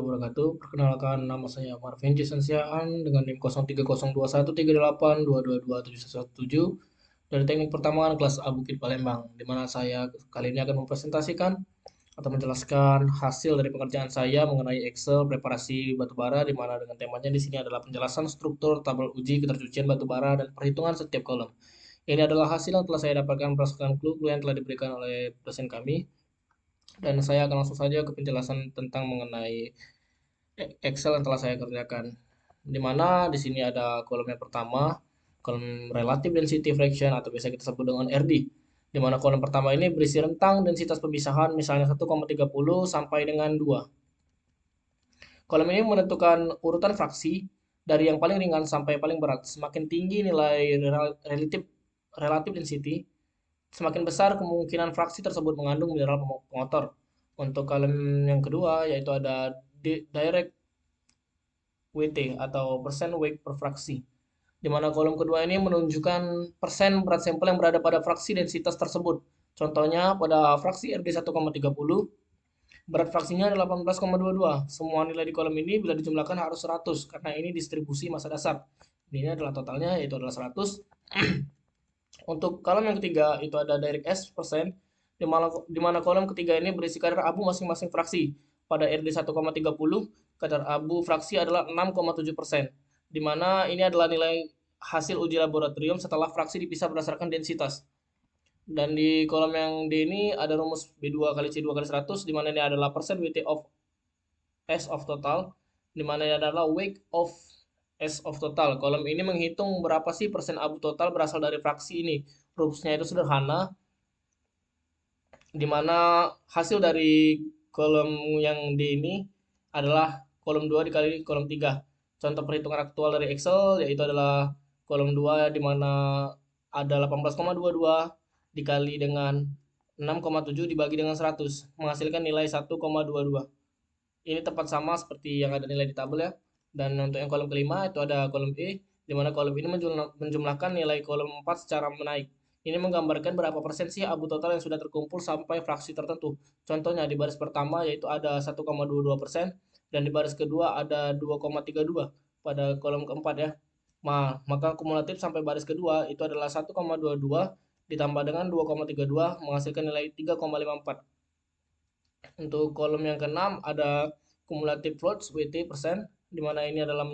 wabarakatuh. Perkenalkan, nama saya Marvin Jason Siaan dengan NIM 03012138222717 dari Teknik Pertambangan kelas A Bukit Palembang, di mana saya kali ini akan mempresentasikan atau menjelaskan hasil dari pekerjaan saya mengenai Excel preparasi batubara, di mana dengan temanya di sini adalah penjelasan struktur tabel uji ketercucian batubara dan perhitungan setiap kolom. Ini adalah hasil yang telah saya dapatkan berdasarkan clue yang telah diberikan oleh dosen kami, dan saya akan langsung saja ke penjelasan tentang mengenai Excel yang telah saya kerjakan. Di mana di sini ada kolom yang pertama, kolom relative density fraction atau biasa kita sebut dengan RD. Di mana kolom pertama ini berisi rentang densitas pemisahan misalnya 1,30 sampai dengan 2. Kolom ini menentukan urutan fraksi dari yang paling ringan sampai paling berat. Semakin tinggi nilai relative density, semakin besar kemungkinan fraksi tersebut mengandung mineral pengotor. Untuk kolom yang kedua yaitu ada direct WT atau persen weight per fraksi, di mana kolom kedua ini menunjukkan persen berat sampel yang berada pada fraksi densitas tersebut. Contohnya pada fraksi RD 1,30, berat fraksinya adalah 18,22. Semua nilai di kolom ini bila dijumlahkan harus 100 karena ini distribusi massa dasar. Ini adalah totalnya yaitu adalah 100. Untuk kolom yang ketiga itu ada direct S persen, di mana kolom ketiga ini berisi kadar abu masing-masing fraksi. Pada RD 1,30, kadar abu fraksi adalah 6,7%, di mana ini adalah nilai hasil uji laboratorium setelah fraksi dipisah berdasarkan densitas. Dan di kolom yang D ini ada rumus B2 kali C2 kali 100, di mana ini adalah persen WT of S of total, di mana ini adalah weight of S of total. Kolom ini menghitung berapa sih persen abu total berasal dari fraksi ini. Rumusnya itu sederhana, di mana hasil dari kolom yang D ini adalah kolom 2 dikali kolom 3. Contoh perhitungan aktual dari Excel yaitu adalah kolom 2, di mana ada 18,22 dikali dengan 6,7 dibagi dengan 100 menghasilkan nilai 1,22. Ini tepat sama seperti yang ada nilai di tabel ya. Dan untuk yang kolom kelima itu ada kolom E, di mana kolom ini menjumlahkan nilai kolom 4 secara menaik. Ini menggambarkan berapa persen sih abu total yang sudah terkumpul sampai fraksi tertentu. Contohnya di baris pertama yaitu ada 1,22%, dan di baris kedua ada 2,32 pada kolom keempat ya. Maka kumulatif sampai baris kedua itu adalah 1,22 ditambah dengan 2,32 menghasilkan nilai 3,54. Untuk kolom yang keenam ada kumulatif floats WT persen, di mana ini adalah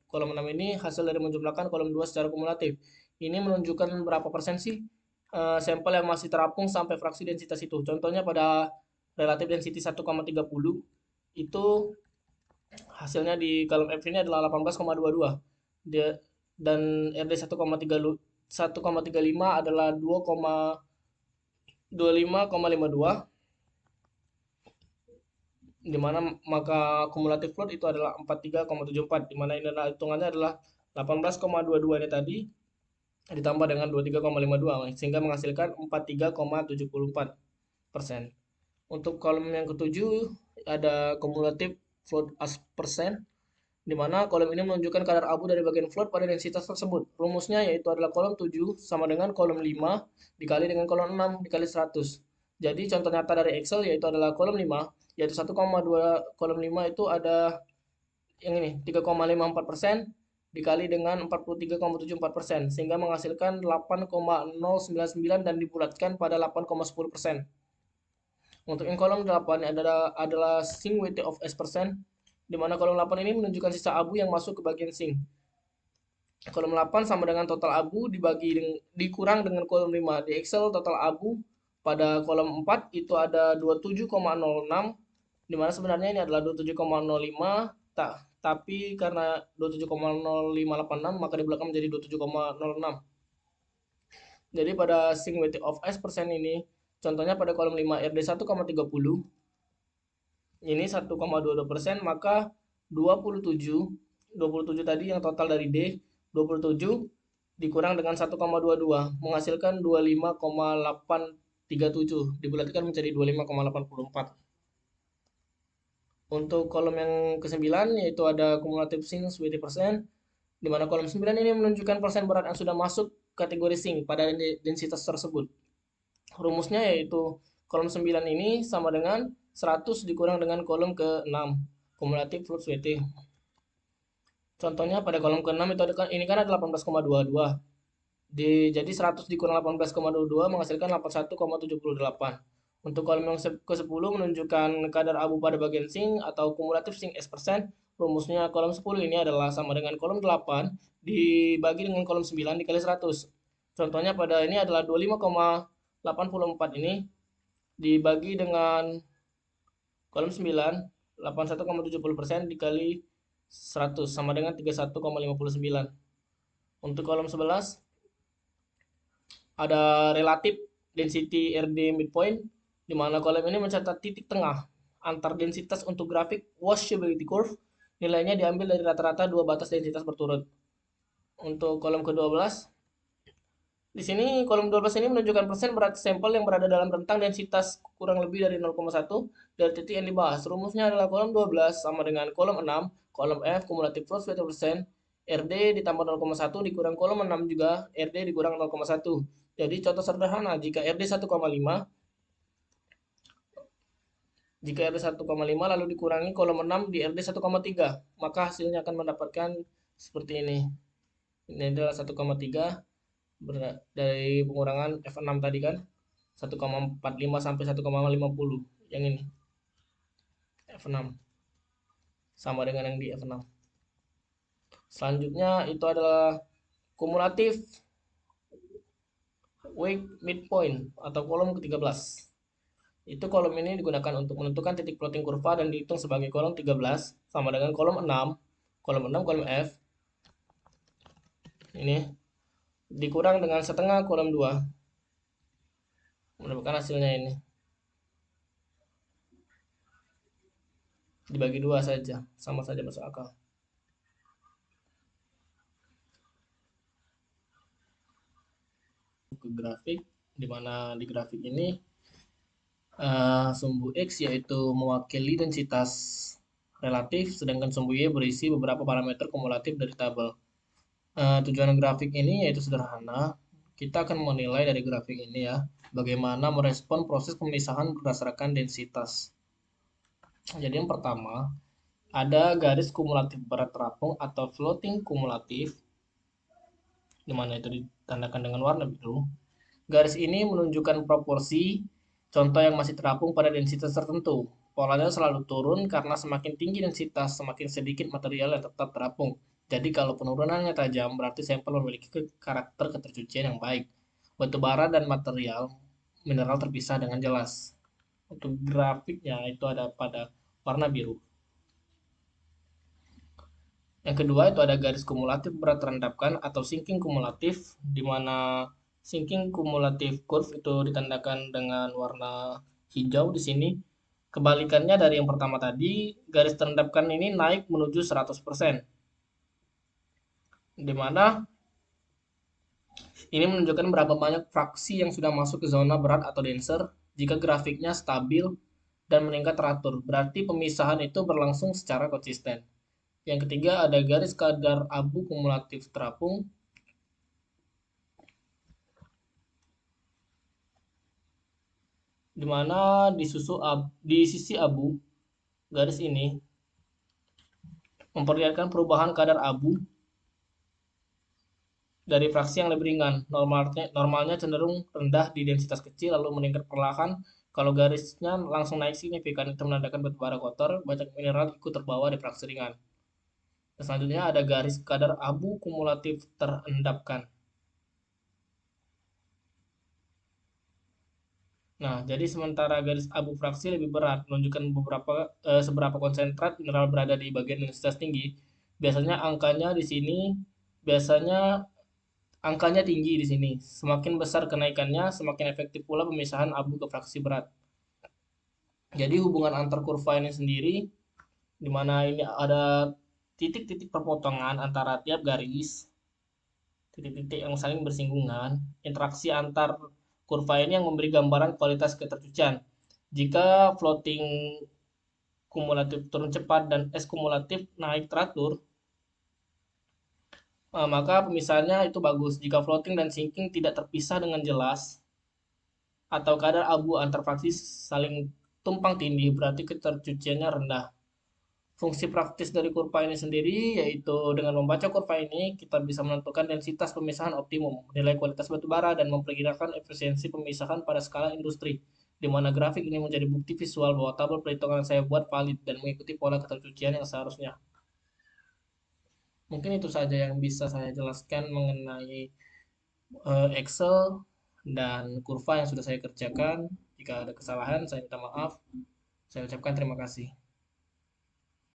kolom 6 ini hasil dari menjumlahkan kolom 2 secara kumulatif. Ini menunjukkan berapa persen sih sampel yang masih terapung sampai fraksi densitas itu. Contohnya pada relative density 1,30 itu hasilnya di kolom F ini adalah 18,22. Dan RD 1,35 adalah 2,25,52, di mana maka kumulatif float itu adalah 43,74, di mana ini adalah hitungannya adalah 18,22 ini tadi ditambah dengan 23,52 sehingga menghasilkan 43,74%. Untuk kolom yang ketujuh ada kumulatif float as persen, di mana kolom ini menunjukkan kadar abu dari bagian float pada densitas tersebut. Rumusnya yaitu adalah kolom 7 sama dengan kolom 5 dikali dengan kolom 6 dikali 100. Jadi contoh nyata dari Excel yaitu adalah kolom 5, yaitu 1,2 kolom 5 itu ada yang ini 3,54% dikali dengan 43,74%, sehingga menghasilkan 8,099 dan dibulatkan pada 8,10%. Untuk yang kolom 8 adalah sink weight of S persen, di mana kolom 8 ini menunjukkan sisa abu yang masuk ke bagian sink. Kolom 8 sama dengan total abu dikurang dengan kolom 5. Di Excel total abu pada kolom 4 itu ada 27,06, di mana sebenarnya ini adalah 27,05, tapi karena 27,0586 maka di belakang menjadi 27,06. Jadi pada sink weight of S persen ini, contohnya pada kolom 5 RD 1,30 ini 1,22%, maka 27 tadi yang total dari D, 27 dikurang dengan 1,22 menghasilkan 25,837 dibulatkan menjadi 25,844. Untuk kolom yang ke-9 yaitu ada kumulatif sink weight persen, di mana kolom 9 ini menunjukkan persen berat yang sudah masuk kategori sink pada densitas tersebut. Rumusnya yaitu kolom 9 ini sama dengan 100 dikurang dengan kolom ke-6. kumulatif fluid sweating. Contohnya pada kolom ke-6 itu ada ini kan ada 18,22. Jadi 100 dikurang 18,22 menghasilkan 81,78. Untuk kolom yang ke-10 menunjukkan kadar abu pada bagian zinc atau kumulatif zinc S%. Rumusnya kolom 10 ini adalah sama dengan kolom 8 dibagi dengan kolom 9 dikali 100. Contohnya pada ini adalah 25,84 ini dibagi dengan kolom 9, 81,70% dikali 100 sama dengan 31,59. Untuk kolom 11 ada relatif density RD midpoint, di mana kolom ini mencatat titik tengah antar densitas untuk grafik washability curve. Nilainya diambil dari rata-rata dua batas densitas berturut. Untuk kolom ke-12, di sini kolom 12 ini menunjukkan persen berat sampel yang berada dalam rentang densitas kurang lebih dari 0,1 dari titik yang dibahas. Rumusnya adalah kolom 12 sama dengan kolom 6, kolom F kumulatif fluid sweating persen, RD ditambah 0,1 dikurang kolom 6 juga RD dikurang 0,1. Jadi contoh sederhana, jika RD 1,5 lalu dikurangi kolom 6 di RD 1,3, maka hasilnya akan mendapatkan seperti ini. Ini adalah 1,3 dari pengurangan F6 tadi kan 1,45 sampai 1,50. Yang ini F6 sama dengan yang di F6. Selanjutnya itu adalah kumulatif weight midpoint atau kolom ke-13. Itu kolom ini digunakan untuk menentukan titik plotting kurva dan dihitung sebagai kolom 13 sama dengan kolom 6, kolom F. Ini dikurang dengan setengah kolom 2. Mendapatkan hasilnya ini. Dibagi 2 saja, sama saja masuk akal. Ke grafik, dimana di grafik ini sumbu X yaitu mewakili densitas relatif, sedangkan sumbu Y berisi beberapa parameter kumulatif dari tabel. Tujuan grafik ini yaitu sederhana, kita akan menilai dari grafik ini ya, bagaimana merespon proses pemisahan berdasarkan densitas. Jadi yang pertama, ada garis kumulatif berat terapung atau floating kumulatif, di mana itu ditandakan dengan warna biru. Garis ini menunjukkan proporsi contoh yang masih terapung pada densitas tertentu. Polanya selalu turun karena semakin tinggi densitas, semakin sedikit material yang tetap terapung. Jadi kalau penurunannya tajam, berarti sampel memiliki karakter ketercucian yang baik. Batu bara dan material mineral terpisah dengan jelas. Untuk grafiknya itu ada pada warna biru. Yang kedua itu ada garis kumulatif berat terendapkan atau sinking kumulatif, di mana sinking kumulatif curve itu ditandakan dengan warna hijau di sini. Kebalikannya dari yang pertama tadi, garis terendapkan ini naik menuju 100%. Di mana ini menunjukkan berapa banyak fraksi yang sudah masuk ke zona berat atau denser. Jika grafiknya stabil dan meningkat teratur, berarti pemisahan itu berlangsung secara konsisten. Yang ketiga ada garis kadar abu kumulatif terapung, di mana di sisi abu garis ini memperlihatkan perubahan kadar abu dari fraksi yang lebih ringan. Normalnya cenderung rendah di densitas kecil lalu meningkat perlahan. Kalau garisnya langsung naik signifikan, itu menandakan batu bara kotor, banyak mineral ikut terbawa di fraksi ringan. Selanjutnya ada garis kadar abu kumulatif terendapkan. Nah, jadi sementara garis abu fraksi lebih berat, menunjukkan seberapa konsentrat mineral berada di bagian densitas tinggi. Biasanya angkanya tinggi di sini. Semakin besar kenaikannya, semakin efektif pula pemisahan abu ke fraksi berat. Jadi hubungan antar kurva ini sendiri, di mana ini ada titik-titik perpotongan antara tiap garis, titik-titik yang saling bersinggungan, interaksi antar kurva ini yang memberi gambaran kualitas ketercucian. Jika floating kumulatif turun cepat dan es kumulatif naik teratur, maka pemisahannya itu bagus. Jika floating dan sinking tidak terpisah dengan jelas, atau kadar abu antar fraksi saling tumpang tindih, berarti ketercuciannya rendah. Fungsi praktis dari kurva ini sendiri yaitu dengan membaca kurva ini kita bisa menentukan densitas pemisahan optimum, nilai kualitas batu bara, dan memperkirakan efisiensi pemisahan pada skala industri. Di mana grafik ini menjadi bukti visual bahwa tabel perhitungan yang saya buat valid dan mengikuti pola ketercucian yang seharusnya. Mungkin itu saja yang bisa saya jelaskan mengenai Excel dan kurva yang sudah saya kerjakan. Jika ada kesalahan, saya minta maaf. Saya ucapkan terima kasih.